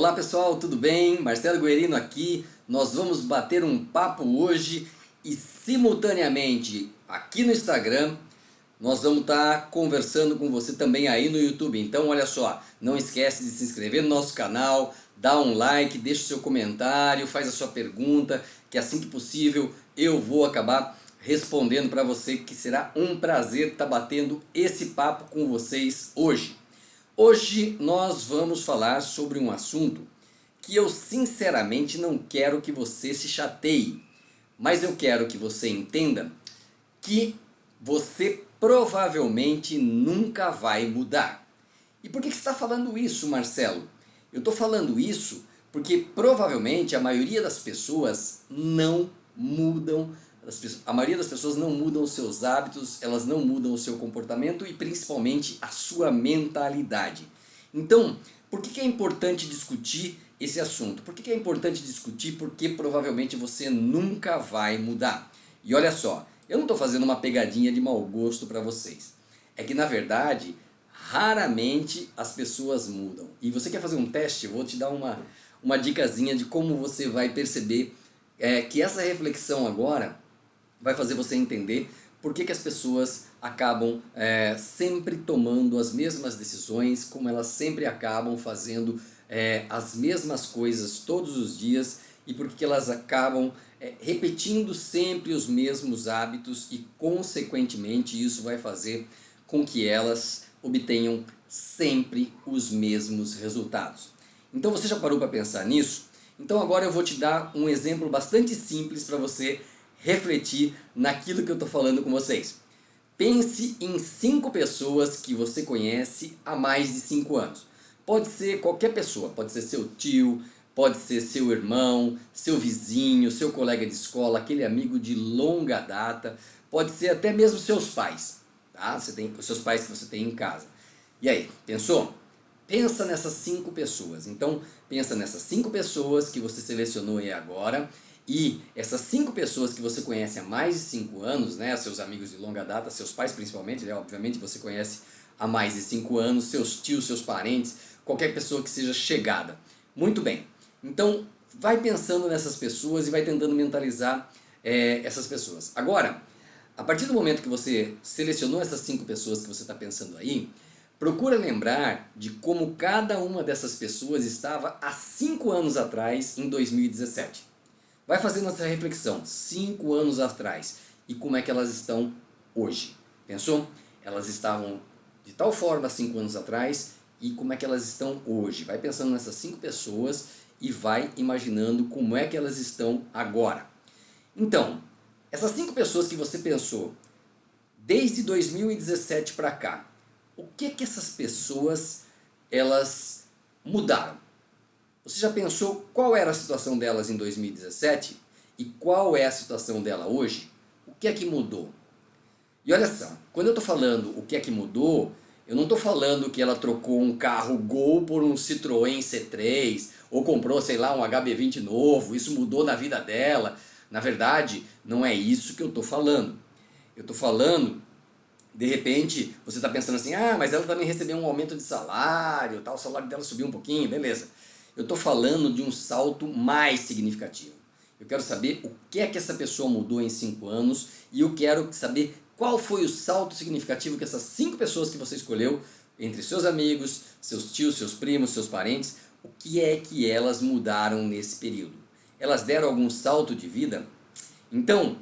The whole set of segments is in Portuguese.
Olá pessoal, tudo bem? Marcelo Guerino aqui. Nós vamos bater um papo hoje e simultaneamente aqui no Instagram nós vamos estar conversando com você também aí no YouTube. Então olha só, não esquece de se inscrever no nosso canal, dá um like, deixa o seu comentário, faz a sua pergunta, que assim que possível eu vou acabar respondendo para você, que será um prazer estar batendo esse papo com vocês hoje. Hoje nós vamos falar sobre um assunto que eu sinceramente não quero que você se chateie, mas eu quero que você entenda que você provavelmente nunca vai mudar. E por que você está falando isso, Marcelo? Eu estou falando isso porque provavelmente a maioria das pessoas não mudam. A maioria das pessoas não mudam os seus hábitos, elas não mudam o seu comportamento e principalmente a sua mentalidade. Então, por que é importante discutir esse assunto? Por que é importante discutir? Porque provavelmente você nunca vai mudar. E olha só, eu não estou fazendo uma pegadinha de mau gosto para vocês. É que na verdade, raramente as pessoas mudam. E você quer fazer um teste? Eu vou te dar uma dicasinha de como você vai perceber que essa reflexão agora vai fazer você entender por que as pessoas acabam sempre tomando as mesmas decisões, como elas sempre acabam fazendo as mesmas coisas todos os dias e por que elas acabam repetindo sempre os mesmos hábitos e consequentemente isso vai fazer com que elas obtenham sempre os mesmos resultados. Então você já parou para pensar nisso? Então agora eu vou te dar um exemplo bastante simples para você refletir naquilo que eu estou falando com vocês. Pense em 5 pessoas que você conhece há mais de 5 anos. Pode ser qualquer pessoa, pode ser seu tio, pode ser seu irmão, seu vizinho, seu colega de escola, aquele amigo de longa data, pode ser até mesmo seus pais, tá? Você tem os seus pais que você tem em casa. E aí, pensou? Pensa nessas 5 pessoas. Então, pensa nessas 5 pessoas que você selecionou aí agora. E essas 5 pessoas que você conhece há mais de 5 anos, né, seus amigos de longa data, seus pais principalmente, né, obviamente você conhece há mais de 5 anos, seus tios, seus parentes, qualquer pessoa que seja chegada. Muito bem, então vai pensando nessas pessoas e vai tentando mentalizar essas pessoas. Agora, a partir do momento que você selecionou essas 5 pessoas que você está pensando aí, procura lembrar de como cada uma dessas pessoas estava há 5 anos atrás, em 2017. Vai fazendo essa reflexão, 5 anos atrás, e como é que elas estão hoje. Pensou? Elas estavam de tal forma 5 anos atrás, e como é que elas estão hoje. Vai pensando nessas 5 pessoas e vai imaginando como é que elas estão agora. Então, essas 5 pessoas que você pensou, desde 2017 para cá, o que essas pessoas elas mudaram? Você já pensou qual era a situação delas em 2017 e qual é a situação dela hoje? O que é que mudou? E olha só, quando eu estou falando o que é que mudou, eu não estou falando que ela trocou um carro Gol por um Citroën C3 ou comprou, sei lá, um HB20 novo, isso mudou na vida dela. Na verdade, não é isso que eu estou falando. Eu estou falando, de repente, você está pensando assim, mas ela também recebeu um aumento de salário, tal, o salário dela subiu um pouquinho, beleza. Eu estou falando de um salto mais significativo. Eu quero saber o que é que essa pessoa mudou em 5 anos e eu quero saber qual foi o salto significativo que essas 5 pessoas que você escolheu, entre seus amigos, seus tios, seus primos, seus parentes, o que é que elas mudaram nesse período? Elas deram algum salto de vida? Então,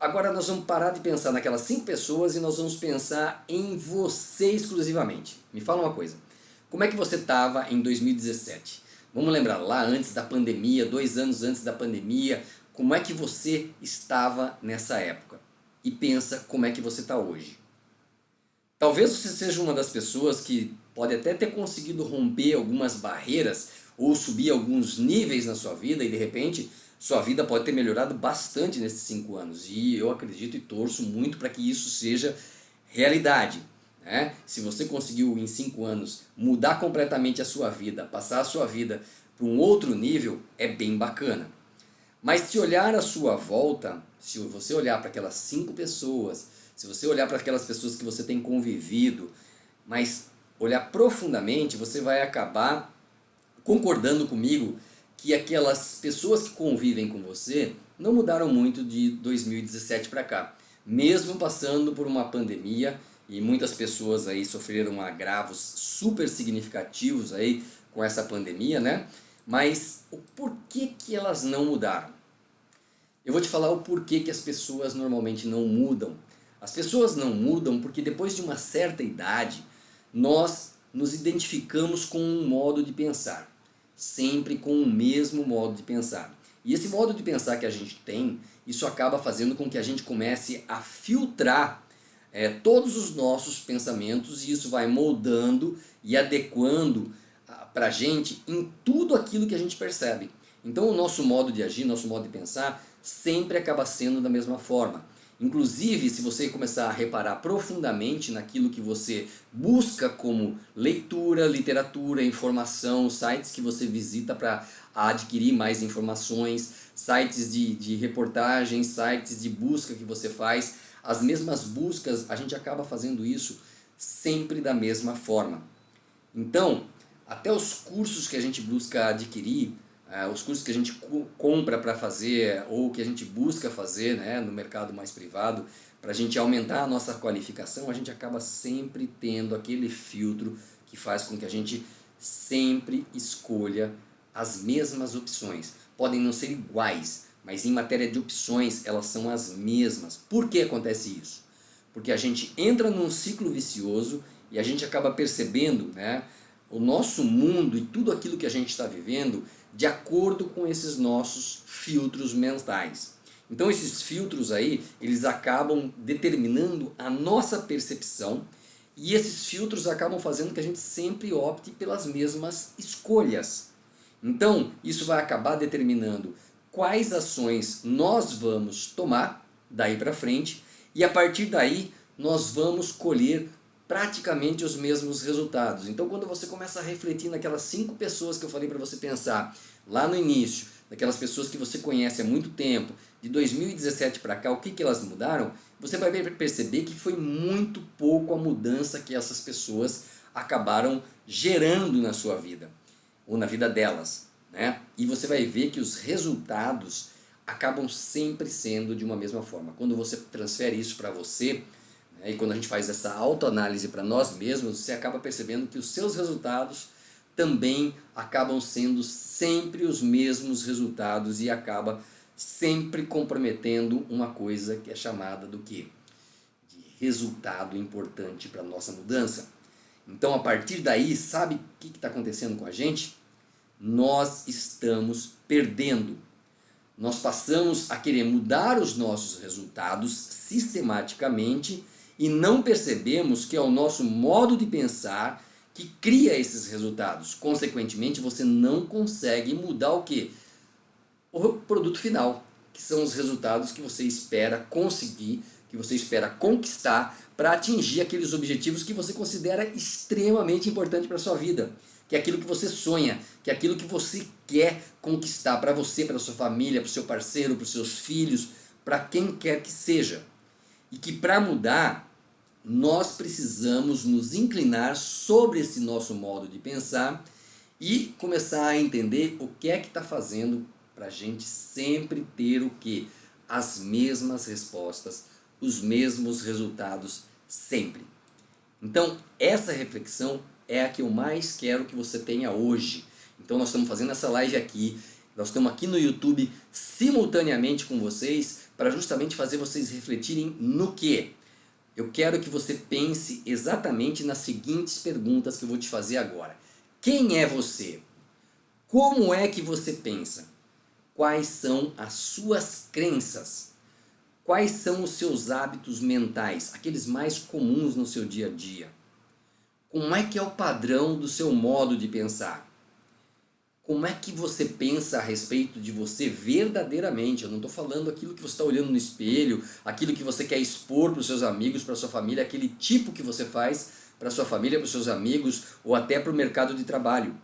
agora nós vamos parar de pensar naquelas 5 pessoas e nós vamos pensar em você exclusivamente. Me fala uma coisa. Como é que você estava em 2017? Vamos lembrar lá antes da pandemia, 2 anos antes da pandemia, como é que você estava nessa época? E pensa como é que você está hoje. Talvez você seja uma das pessoas que pode até ter conseguido romper algumas barreiras ou subir alguns níveis na sua vida e de repente sua vida pode ter melhorado bastante nesses 5 anos. E eu acredito e torço muito para que isso seja realidade. Se você conseguiu em 5 anos mudar completamente a sua vida, passar a sua vida para um outro nível, é bem bacana. Mas se olhar à sua volta, se você olhar para aquelas 5 pessoas, se você olhar para aquelas pessoas que você tem convivido, mas olhar profundamente, você vai acabar concordando comigo que aquelas pessoas que convivem com você não mudaram muito de 2017 para cá, mesmo passando por uma pandemia e muitas pessoas aí sofreram agravos super significativos aí com essa pandemia, né? Mas o porquê que elas não mudaram? Eu vou te falar o porquê que as pessoas normalmente não mudam. As pessoas não mudam porque depois de uma certa idade, nós nos identificamos com um modo de pensar, sempre com o mesmo modo de pensar. E esse modo de pensar que a gente tem, isso acaba fazendo com que a gente comece a filtrar todos os nossos pensamentos, e isso vai moldando e adequando para a gente em tudo aquilo que a gente percebe. Então o nosso modo de agir, nosso modo de pensar, sempre acaba sendo da mesma forma. Inclusive, se você começar a reparar profundamente naquilo que você busca como leitura, literatura, informação, sites que você visita para adquirir mais informações, sites de reportagens, sites de busca que você faz, as mesmas buscas, a gente acaba fazendo isso sempre da mesma forma. Então, até os cursos que a gente busca adquirir, os cursos que a gente compra para fazer ou que a gente busca fazer, né, no mercado mais privado, para a gente aumentar a nossa qualificação, a gente acaba sempre tendo aquele filtro que faz com que a gente sempre escolha as mesmas opções. Podem não ser iguais, mas em matéria de opções elas são as mesmas. Por que acontece isso? Porque a gente entra num ciclo vicioso e a gente acaba percebendo, né, o nosso mundo e tudo aquilo que a gente está vivendo de acordo com esses nossos filtros mentais. Então esses filtros aí, eles acabam determinando a nossa percepção, e esses filtros acabam fazendo que a gente sempre opte pelas mesmas escolhas. Então isso vai acabar determinando quais ações nós vamos tomar daí para frente, e a partir daí nós vamos colher praticamente os mesmos resultados. Então quando você começa a refletir naquelas 5 pessoas que eu falei para você pensar lá no início, daquelas pessoas que você conhece há muito tempo, de 2017 para cá, o que elas mudaram, você vai perceber que foi muito pouco a mudança que essas pessoas acabaram gerando na sua vida, ou na vida delas, né? E você vai ver que os resultados acabam sempre sendo de uma mesma forma. Quando você transfere isso para você, e quando a gente faz essa autoanálise para nós mesmos, você acaba percebendo que os seus resultados também acabam sendo sempre os mesmos resultados e acaba sempre comprometendo uma coisa que é chamada do quê? De resultado importante para a nossa mudança. Então a partir daí, sabe o que está acontecendo com a gente? Nós estamos perdendo. Nós passamos a querer mudar os nossos resultados sistematicamente e não percebemos que é o nosso modo de pensar que cria esses resultados. Consequentemente, você não consegue mudar o quê? O produto final, que são os resultados que você espera conseguir, que você espera conquistar para atingir aqueles objetivos que você considera extremamente importante para a sua vida, que é aquilo que você sonha, que é aquilo que você quer conquistar para você, para a sua família, para o seu parceiro, para os seus filhos, para quem quer que seja. E que para mudar, nós precisamos nos inclinar sobre esse nosso modo de pensar e começar a entender o que é que está fazendo para a gente sempre ter o quê? As mesmas respostas, os mesmos resultados sempre. Então essa reflexão é a que eu mais quero que você tenha hoje. Então nós estamos fazendo essa live aqui, nós estamos aqui no YouTube simultaneamente com vocês para justamente fazer vocês refletirem no quê? Eu quero que você pense exatamente nas seguintes perguntas que eu vou te fazer agora. Quem é você? Como é que você pensa? Quais são as suas crenças? Quais são os seus hábitos mentais, aqueles mais comuns no seu dia a dia? Como é que é o padrão do seu modo de pensar? Como é que você pensa a respeito de você verdadeiramente? Eu não estou falando aquilo que você está olhando no espelho, aquilo que você quer expor para os seus amigos, para a sua família, aquele tipo que você faz para a sua família, para os seus amigos ou até para o mercado de trabalho.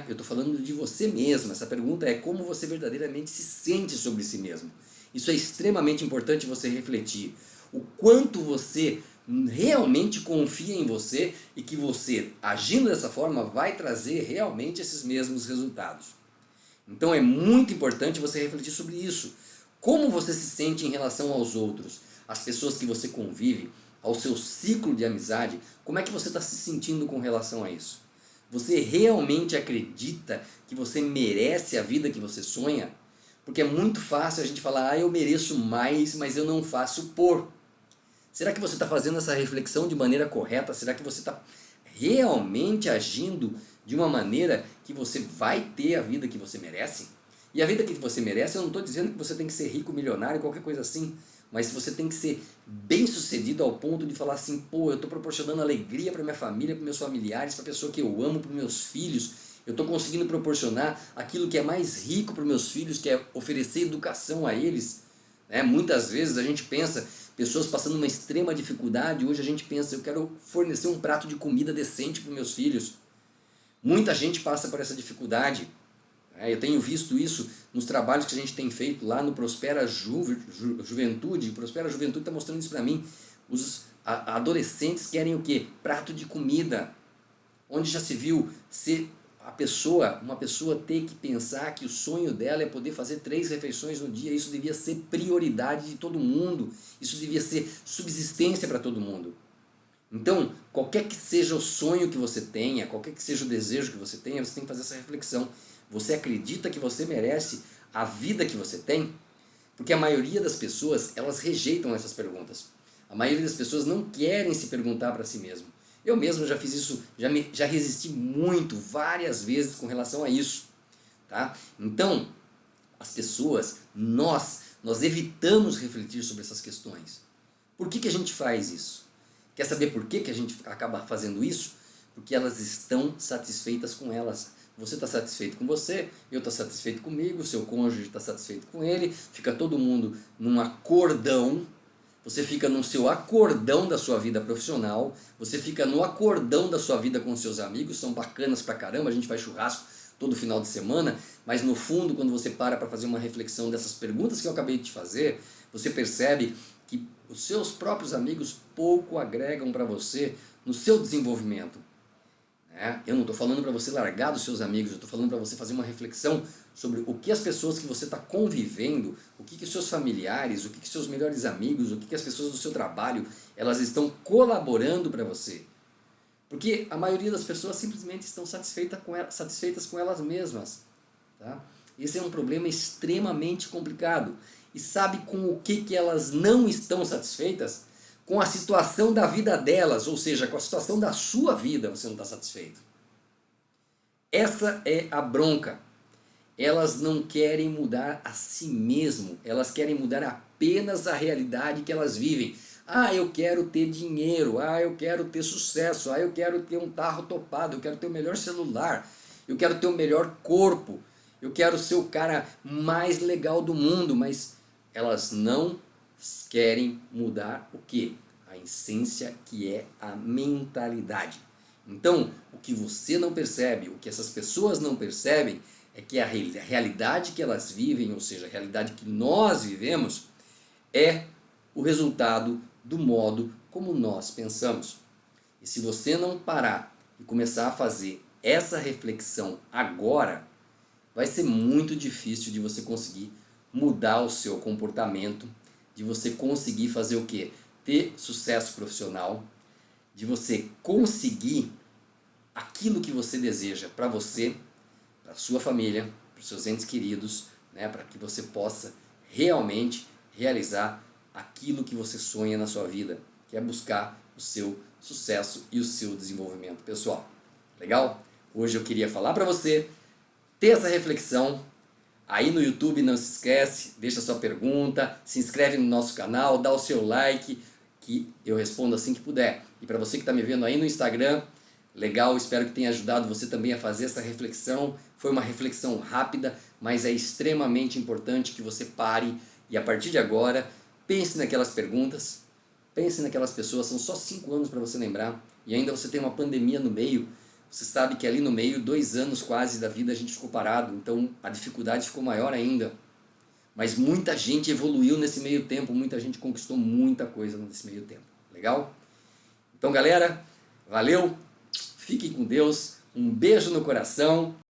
Eu estou falando de você mesmo. Essa pergunta é como você verdadeiramente se sente sobre si mesmo. Isso é extremamente importante você refletir. O quanto você realmente confia em você e que você, agindo dessa forma, vai trazer realmente esses mesmos resultados. Então é muito importante você refletir sobre isso. Como você se sente em relação aos outros, às pessoas que você convive, ao seu ciclo de amizade, como é que você está se sentindo com relação a isso? Você realmente acredita que você merece a vida que você sonha? Porque é muito fácil a gente falar, eu mereço mais, mas eu não faço por. Será que você está fazendo essa reflexão de maneira correta? Será que você está realmente agindo de uma maneira que você vai ter a vida que você merece? E a vida que você merece, eu não estou dizendo que você tem que ser rico, milionário, qualquer coisa assim, mas você tem que ser bem sucedido ao ponto de falar assim, pô, eu estou proporcionando alegria para minha família, para meus familiares, para a pessoa que eu amo, para meus filhos, eu estou conseguindo proporcionar aquilo que é mais rico para meus filhos, que é oferecer educação a eles. Muitas vezes a gente pensa, pessoas passando uma extrema dificuldade, hoje a gente pensa, eu quero fornecer um prato de comida decente para os meus filhos. Muita gente passa por essa dificuldade. Eu tenho visto isso nos trabalhos que a gente tem feito lá no Prospera Juventude. O Prospera Juventude está mostrando isso para mim. Os adolescentes querem o quê? Prato de comida. Onde já se viu ser uma pessoa ter que pensar que o sonho dela é poder fazer 3 refeições no dia. Isso devia ser prioridade de todo mundo. Isso devia ser subsistência para todo mundo. Então, qualquer que seja o sonho que você tenha, qualquer que seja o desejo que você tenha, você tem que fazer essa reflexão. Você acredita que você merece a vida que você tem? Porque a maioria das pessoas, elas rejeitam essas perguntas. A maioria das pessoas não querem se perguntar para si mesmo. Eu mesmo já fiz isso, já resisti muito, várias vezes com relação a isso. Tá? Então, as pessoas, nós evitamos refletir sobre essas questões. Por que a gente faz isso? Quer saber por que a gente acaba fazendo isso? Porque elas estão satisfeitas com elas. Você está satisfeito com você, eu estou satisfeito comigo, seu cônjuge está satisfeito com ele, fica todo mundo num acordão, você fica no seu acordão da sua vida profissional, você fica no acordão da sua vida com seus amigos, são bacanas pra caramba, a gente faz churrasco todo final de semana, mas no fundo, quando você para fazer uma reflexão dessas perguntas que eu acabei de te fazer, você percebe que os seus próprios amigos pouco agregam para você no seu desenvolvimento. Eu não estou falando para você largar dos seus amigos, eu estou falando para você fazer uma reflexão sobre o que as pessoas que você está convivendo, o que os seus familiares, o que os seus melhores amigos, o que as pessoas do seu trabalho, elas estão colaborando para você. Porque a maioria das pessoas simplesmente estão satisfeitas com elas mesmas. Tá? Esse é um problema extremamente complicado. E sabe com o que elas não estão satisfeitas? Com a situação da vida delas, ou seja, com a situação da sua vida, você não está satisfeito. Essa é a bronca. Elas não querem mudar a si mesmo, elas querem mudar apenas a realidade que elas vivem. Eu quero ter dinheiro, eu quero ter sucesso, eu quero ter um carro topado, eu quero ter o melhor celular, eu quero ter o melhor corpo, eu quero ser o cara mais legal do mundo, mas elas não querem mudar o que? A essência, que é a mentalidade. Então, o que você não percebe, o que essas pessoas não percebem, é que a realidade que elas vivem, ou seja, a realidade que nós vivemos, é o resultado do modo como nós pensamos. E se você não parar e começar a fazer essa reflexão agora, vai ser muito difícil de você conseguir mudar o seu comportamento, de você conseguir fazer o quê? Ter sucesso profissional, de você conseguir aquilo que você deseja para você, para a sua família, para os seus entes queridos, para que você possa realmente realizar aquilo que você sonha na sua vida, que é buscar o seu sucesso e o seu desenvolvimento pessoal. Legal? Hoje eu queria falar para você, ter essa reflexão. Aí no YouTube não se esquece, deixa sua pergunta, se inscreve no nosso canal, dá o seu like, que eu respondo assim que puder. E para você que está me vendo aí no Instagram, legal, espero que tenha ajudado você também a fazer essa reflexão. Foi uma reflexão rápida, mas é extremamente importante que você pare e a partir de agora, pense naquelas perguntas, pense naquelas pessoas, são só 5 anos para você lembrar, e ainda você tem uma pandemia no meio. Você sabe que ali no meio, 2 anos quase da vida a gente ficou parado, então a dificuldade ficou maior ainda. Mas muita gente evoluiu nesse meio tempo, muita gente conquistou muita coisa nesse meio tempo. Legal? Então, galera, valeu, fiquem com Deus, um beijo no coração.